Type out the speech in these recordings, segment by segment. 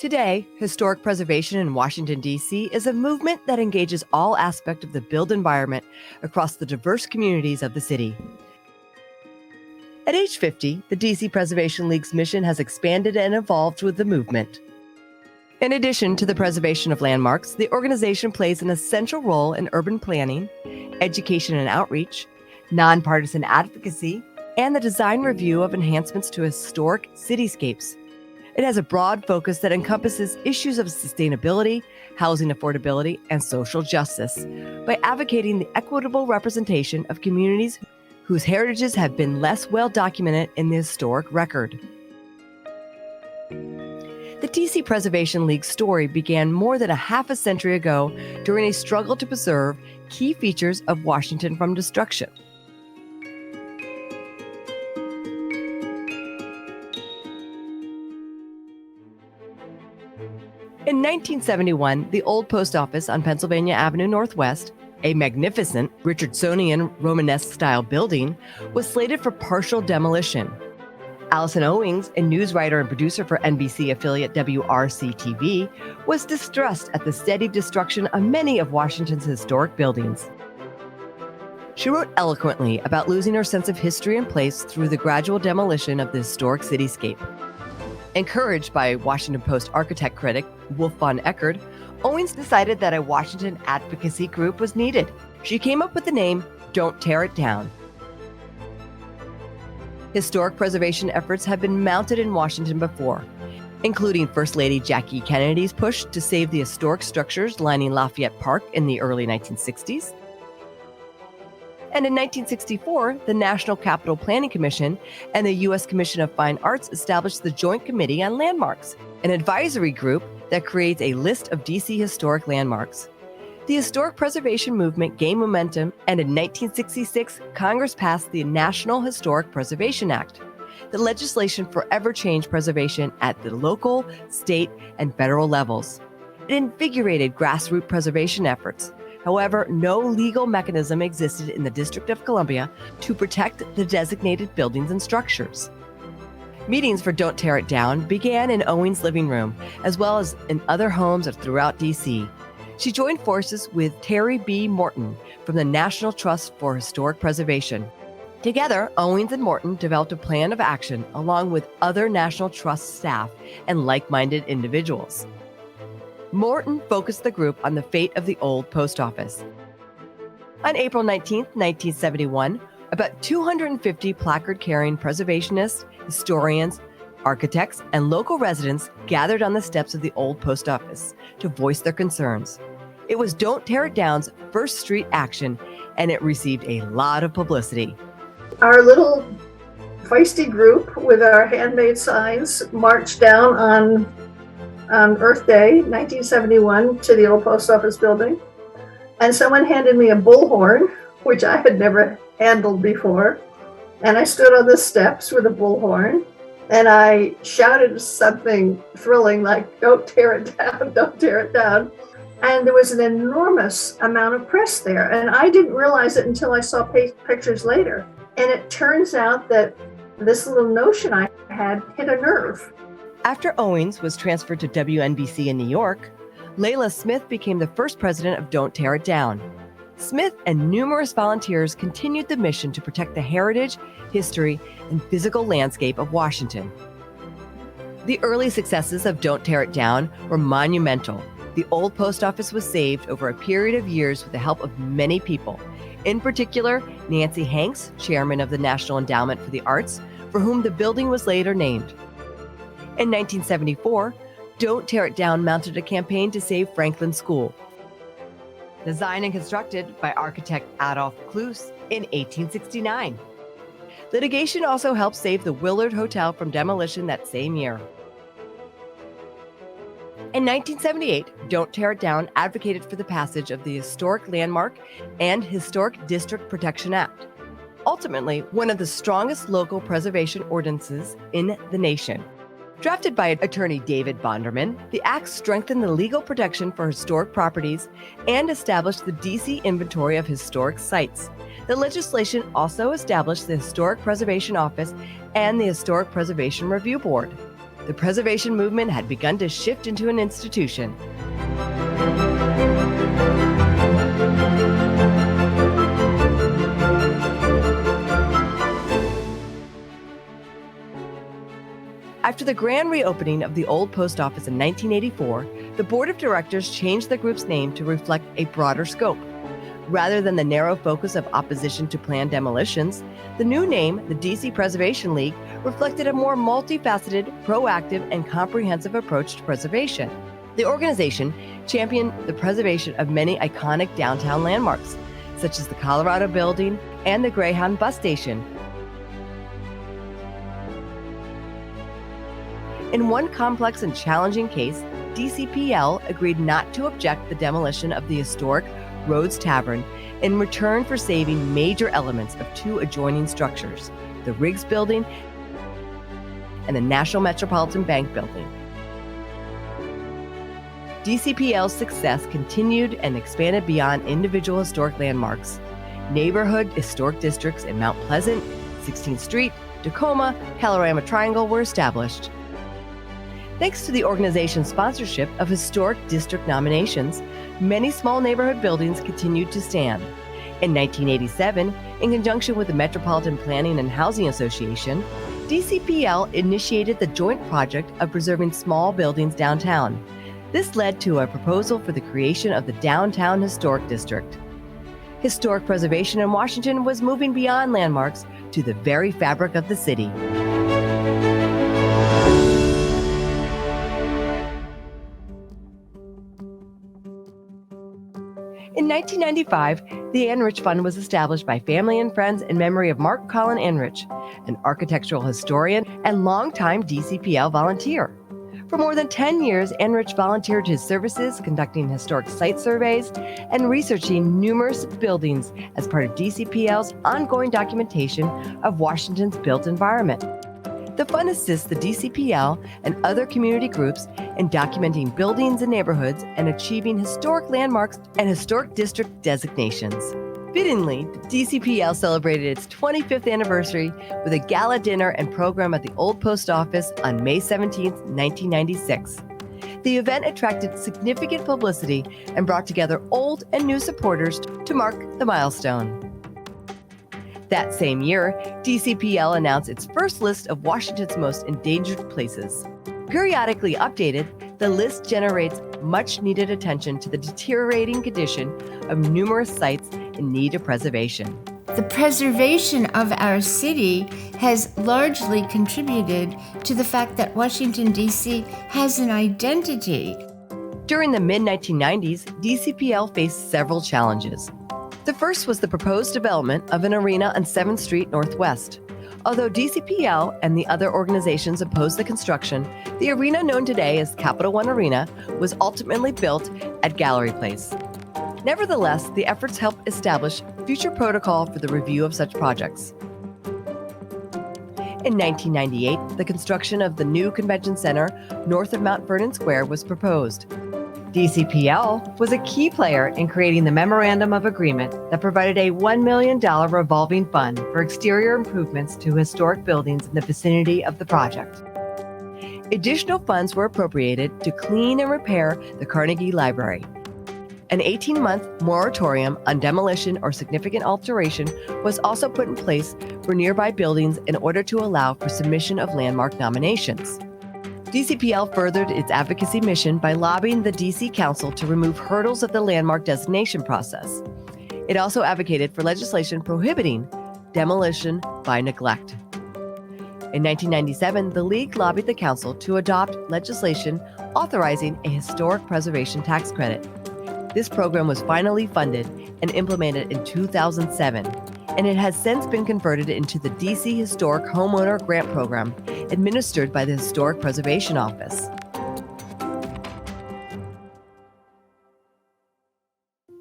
Today, historic preservation in Washington, D.C. is a movement that engages all aspects of the built environment across the diverse communities of the city. At age 50, the D.C. Preservation League's mission has expanded and evolved with the movement. In addition to the preservation of landmarks, the organization plays an essential role in urban planning, education and outreach, nonpartisan advocacy, and the design review of enhancements to historic cityscapes. It has a broad focus that encompasses issues of sustainability, housing affordability, and social justice by advocating the equitable representation of communities whose heritages have been less well documented in the historic record. The DC Preservation League's story began more than a half a century ago during a struggle to preserve key features of Washington from destruction. In 1971, the old post office on Pennsylvania Avenue Northwest, a magnificent Richardsonian Romanesque-style building, was slated for partial demolition. Allison Owings, a news writer and producer for NBC affiliate WRC-TV, was distressed at the steady destruction of many of Washington's historic buildings. She wrote eloquently about losing her sense of history and place through the gradual demolition of the historic cityscape. Encouraged by Washington Post architect critic Wolf von Eckerd, Owings decided that a Washington advocacy group was needed. She came up with the name Don't Tear It Down. Historic preservation efforts have been mounted in Washington before, including First Lady Jackie Kennedy's push to save the historic structures lining Lafayette Park in the early 1960s. And in 1964, the National Capital Planning Commission and the U.S. Commission of Fine Arts established the Joint Committee on Landmarks, an advisory group that creates a list of D.C. historic landmarks. The historic preservation movement gained momentum, and in 1966, Congress passed the National Historic Preservation Act. The legislation forever changed preservation at the local, state, and federal levels. It invigorated grassroots preservation efforts. However, no legal mechanism existed in the District of Columbia to protect the designated buildings and structures. Meetings for Don't Tear It Down began in Owings' living room, as well as in other homes throughout D.C. She joined forces with Terry B. Morton from the National Trust for Historic Preservation. Together, Owings and Morton developed a plan of action along with other National Trust staff and like-minded individuals. Morton focused the group on the fate of the old post office. On April 19, 1971, about 250 placard-carrying preservationists, historians, architects, and local residents gathered on the steps of the old post office to voice their concerns. It was Don't Tear It Down's first street action, and it received a lot of publicity. Our little feisty group with our handmade signs marched down on Earth Day, 1971, to the old post office building. And someone handed me a bullhorn, which I had never handled before. And I stood on the steps with a bullhorn, and I shouted something thrilling like, "Don't tear it down, don't tear it down." And there was an enormous amount of press there. And I didn't realize it until I saw pictures later. And it turns out that this little notion I had hit a nerve. After Owings was transferred to WNBC in New York, Layla Smith became the first president of Don't Tear It Down. Smith and numerous volunteers continued the mission to protect the heritage, history, and physical landscape of Washington. The early successes of Don't Tear It Down were monumental. The old post office was saved over a period of years with the help of many people. In particular, Nancy Hanks, chairman of the National Endowment for the Arts, for whom the building was later named. In 1974, Don't Tear It Down mounted a campaign to save Franklin School. Designed and constructed by architect Adolph Kloos in 1869. Litigation also helped save the Willard Hotel from demolition that same year. In 1978, Don't Tear It Down advocated for the passage of the Historic Landmark and Historic District Protection Act, ultimately one of the strongest local preservation ordinances in the nation. Drafted by attorney David Bonderman, the act strengthened the legal protection for historic properties and established the D.C. Inventory of Historic Sites. The legislation also established the Historic Preservation Office and the Historic Preservation Review Board. The preservation movement had begun to shift into an institution. After the grand reopening of the old post office in 1984, the board of directors changed the group's name to reflect a broader scope. Rather than the narrow focus of opposition to planned demolitions, the new name, the DC Preservation League, reflected a more multifaceted, proactive, and comprehensive approach to preservation. The organization championed the preservation of many iconic downtown landmarks, such as the Colorado Building and the Greyhound bus station. In one complex and challenging case, DCPL agreed not to object the demolition of the historic Rhodes Tavern in return for saving major elements of two adjoining structures, the Riggs Building and the National Metropolitan Bank Building. DCPL's success continued and expanded beyond individual historic landmarks. Neighborhood historic districts in Mount Pleasant, 16th Street, Tacoma, Panorama Triangle were established. Thanks to the organization's sponsorship of historic district nominations, many small neighborhood buildings continued to stand. In 1987, in conjunction with the Metropolitan Planning and Housing Association, DCPL initiated the joint project of preserving small buildings downtown. This led to a proposal for the creation of the Downtown Historic District. Historic preservation in Washington was moving beyond landmarks to the very fabric of the city. In 1995, the Enrich Fund was established by family and friends in memory of Mark Collin Enrich, an architectural historian and longtime DCPL volunteer. For more than 10 years, Enrich volunteered his services conducting historic site surveys and researching numerous buildings as part of DCPL's ongoing documentation of Washington's built environment. The fund assists the DCPL and other community groups in documenting buildings and neighborhoods and achieving historic landmarks and historic district designations. Fittingly, the DCPL celebrated its 25th anniversary with a gala dinner and program at the Old Post Office on May 17, 1996. The event attracted significant publicity and brought together old and new supporters to mark the milestone. That same year, DCPL announced its first list of Washington's most endangered places. Periodically updated, the list generates much-needed attention to the deteriorating condition of numerous sites in need of preservation. The preservation of our city has largely contributed to the fact that Washington, D.C. has an identity. During the mid-1990s, DCPL faced several challenges. The first was the proposed development of an arena on 7th Street Northwest. Although DCPL and the other organizations opposed the construction, the arena known today as Capital One Arena was ultimately built at Gallery Place. Nevertheless, the efforts helped establish future protocol for the review of such projects. In 1998, the construction of the new convention center north of Mount Vernon Square was proposed. DCPL was a key player in creating the Memorandum of Agreement that provided a $1 million revolving fund for exterior improvements to historic buildings in the vicinity of the project. Additional funds were appropriated to clean and repair the Carnegie Library. An 18-month moratorium on demolition or significant alteration was also put in place for nearby buildings in order to allow for submission of landmark nominations. DCPL furthered its advocacy mission by lobbying the DC Council to remove hurdles of the landmark designation process. It also advocated for legislation prohibiting demolition by neglect. In 1997, the League lobbied the Council to adopt legislation authorizing a historic preservation tax credit. This program was finally funded and implemented in 2007, and it has since been converted into the DC Historic Homeowner Grant Program, administered by the Historic Preservation Office.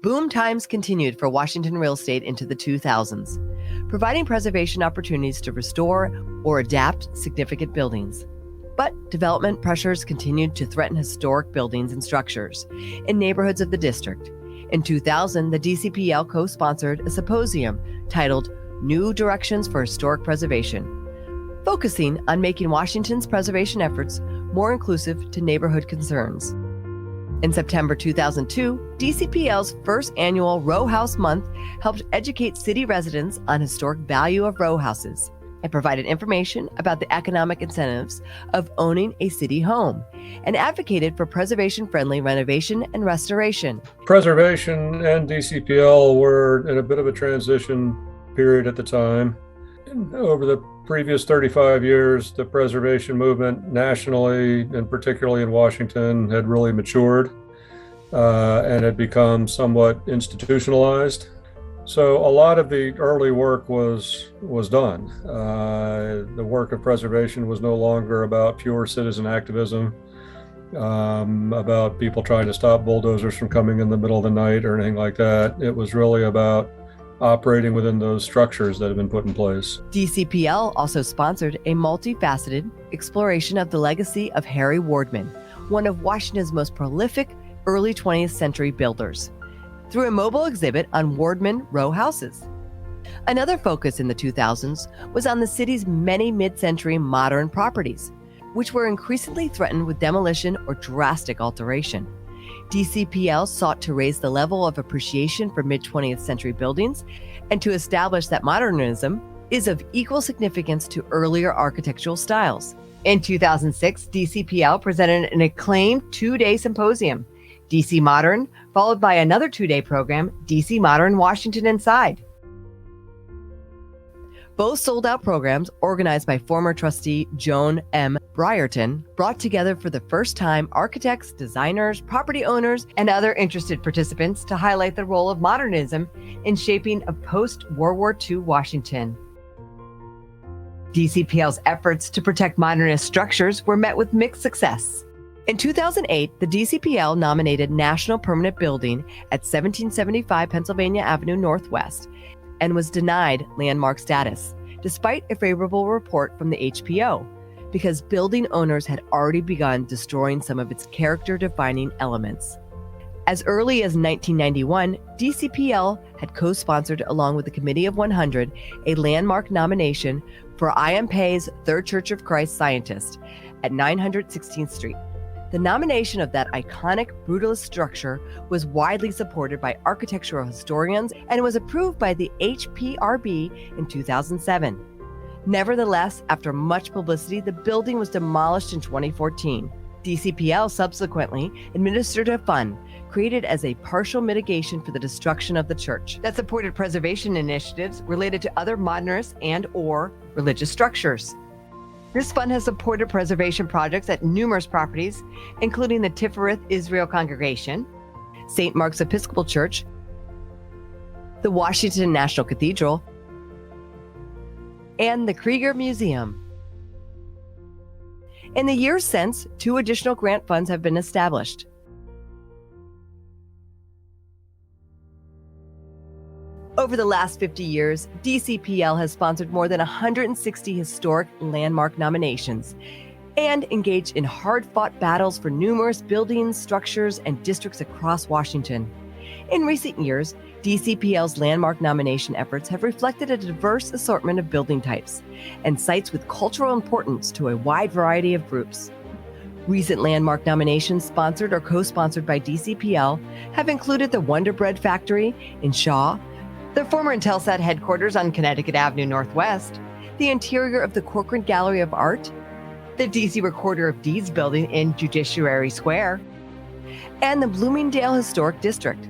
Boom times continued for Washington real estate into the 2000s, providing preservation opportunities to restore or adapt significant buildings. But development pressures continued to threaten historic buildings and structures in neighborhoods of the district. In 2000, the DCPL co-sponsored a symposium titled New Directions for Historic Preservation, focusing on making Washington's preservation efforts more inclusive to neighborhood concerns. In September 2002, DCPL's first annual Row House Month helped educate city residents on historic value of row houses and provided information about the economic incentives of owning a city home and advocated for preservation-friendly renovation and restoration. Preservation and DCPL were in a bit of a transition period at the time. Over the previous 35 years, the preservation movement nationally, and particularly in Washington, had really matured and had become somewhat institutionalized. So a lot of the early work was done. The work of preservation was no longer about pure citizen activism, about people trying to stop bulldozers from coming in the middle of the night or anything like that. It was really about operating within those structures that have been put in place. DCPL also sponsored a multifaceted exploration of the legacy of Harry Wardman, one of Washington's most prolific early 20th century builders, through a mobile exhibit on Wardman row houses. Another focus in the 2000s was on the city's many mid-century modern properties, which were increasingly threatened with demolition or drastic alteration. DCPL sought to raise the level of appreciation for mid-20th century buildings and to establish that modernism is of equal significance to earlier architectural styles. In 2006, DCPL presented an acclaimed two-day symposium, DC Modern, followed by another two-day program, DC Modern Washington Inside. Both sold-out programs, organized by former trustee Joan M. Brierton, brought together for the first time architects, designers, property owners, and other interested participants to highlight the role of modernism in shaping a post-World War II Washington. DCPL's efforts to protect modernist structures were met with mixed success. In 2008, the DCPL nominated National Permanent Building at 1775 Pennsylvania Avenue Northwest and was denied landmark status, despite a favorable report from the HPO, because building owners had already begun destroying some of its character-defining elements. As early as 1991, DCPL had co-sponsored, along with the Committee of 100, a landmark nomination for I.M. Pei's Third Church of Christ Scientist at 916th Street. The nomination of that iconic brutalist structure was widely supported by architectural historians and was approved by the HPRB in 2007. Nevertheless, after much publicity, the building was demolished in 2014. DCPL subsequently administered a fund created as a partial mitigation for the destruction of the church that supported preservation initiatives related to other modernist and/or religious structures. This fund has supported preservation projects at numerous properties, including the Tifereth Israel Congregation, St. Mark's Episcopal Church, the Washington National Cathedral, and the Krieger Museum. In the years since, 2 additional grant funds have been established. Over the last 50 years, DCPL has sponsored more than 160 historic landmark nominations and engaged in hard-fought battles for numerous buildings, structures, and districts across Washington. In recent years, DCPL's landmark nomination efforts have reflected a diverse assortment of building types and sites with cultural importance to a wide variety of groups. Recent landmark nominations sponsored or co-sponsored by DCPL have included the Wonder Bread Factory in Shaw, the former Intelsat headquarters on Connecticut Avenue Northwest, the interior of the Corcoran Gallery of Art, the DC Recorder of Deeds building in Judiciary Square, and the Bloomingdale Historic District.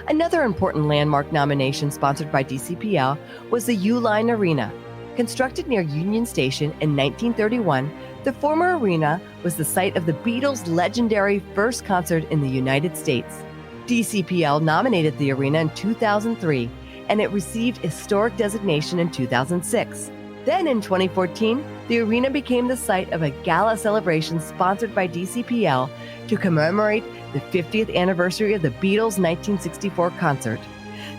Another important landmark nomination sponsored by DCPL was the U-Line Arena. Constructed near Union Station in 1931, the former arena was the site of the Beatles' legendary first concert in the United States. DCPL nominated the arena in 2003, and it received historic designation in 2006. Then in 2014, the arena became the site of a gala celebration sponsored by DCPL to commemorate the 50th anniversary of the Beatles' 1964 concert.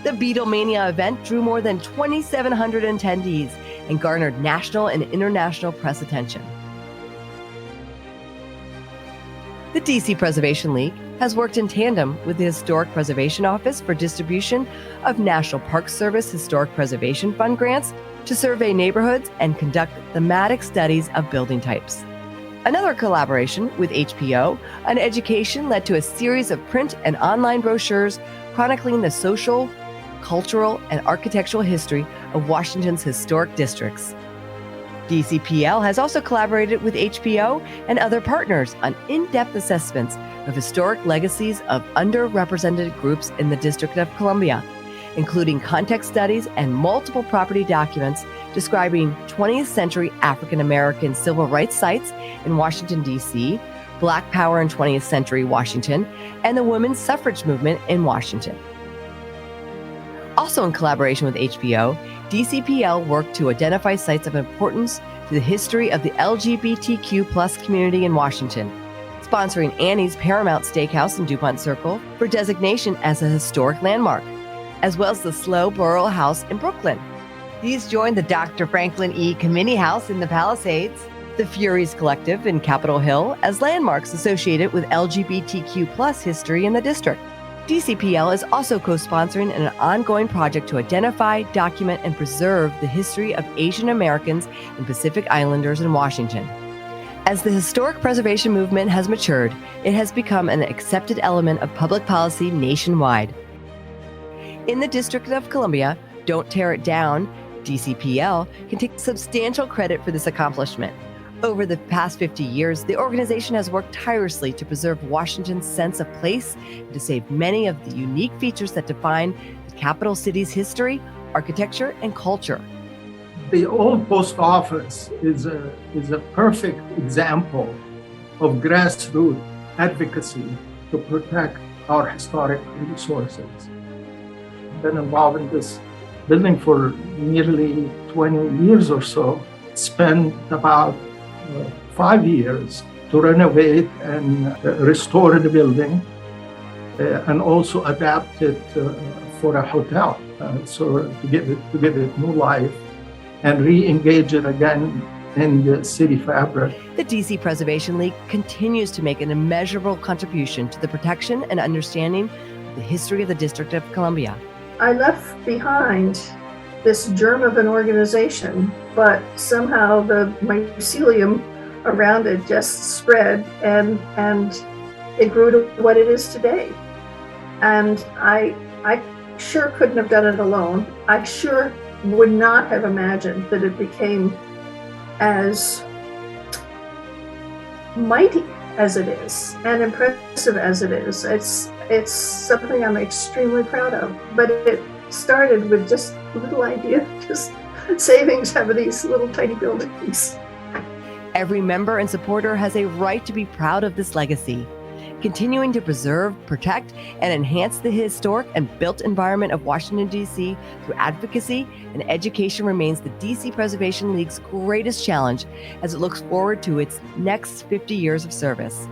The Beatlemania event drew more than 2,700 attendees and garnered national and international press attention. The DC Preservation League has worked in tandem with the Historic Preservation Office for distribution of National Park Service Historic Preservation Fund grants to survey neighborhoods and conduct thematic studies of building types. Another collaboration with HPO on education led to a series of print and online brochures chronicling the social, cultural, and architectural history of Washington's historic districts. DCPL has also collaborated with HPO and other partners on in-depth assessments of historic legacies of underrepresented groups in the District of Columbia, including context studies and multiple property documents describing 20th century African American civil rights sites in Washington, D.C., Black Power in 20th century Washington, and the women's suffrage movement in Washington. Also in collaboration with HPO, DCPL worked to identify sites of importance to the history of the LGBTQ+ community in Washington, sponsoring Annie's Paramount Steakhouse in DuPont Circle for designation as a historic landmark, as well as the Slow Burrell House in Brooklyn. These joined the Dr. Franklin E. Kamini House in the Palisades, the Furies Collective in Capitol Hill as landmarks associated with LGBTQ+ history in the district. DCPL is also co-sponsoring an ongoing project to identify, document, and preserve the history of Asian Americans and Pacific Islanders in Washington. As the historic preservation movement has matured, it has become an accepted element of public policy nationwide. In the District of Columbia, Don't Tear It Down, DCPL can take substantial credit for this accomplishment. Over the past 50 years, the organization has worked tirelessly to preserve Washington's sense of place and to save many of the unique features that define the capital city's history, architecture, and culture. The old post office is a perfect example of grassroots advocacy to protect our historic resources. I've been involved in this building for nearly 20 years or so, spent about 5 years to renovate and restore the building and also adapt it for a hotel, so to give it new life and re-engage it again in the city fabric. The DC Preservation League continues to make an immeasurable contribution to the protection and understanding of the history of the District of Columbia. I left behind this germ of an organization, but somehow the mycelium around it just spread and it grew to what it is today. And I sure couldn't have done it alone. I sure would not have imagined that it became as mighty as it is and impressive as it is. It's something I'm extremely proud of, but it started with just a little idea, just saving some of these little tiny buildings. Every member and supporter has a right to be proud of this legacy. Continuing to preserve, protect, and enhance the historic and built environment of Washington, D.C. through advocacy and education remains the D.C. Preservation League's greatest challenge as it looks forward to its next 50 years of service.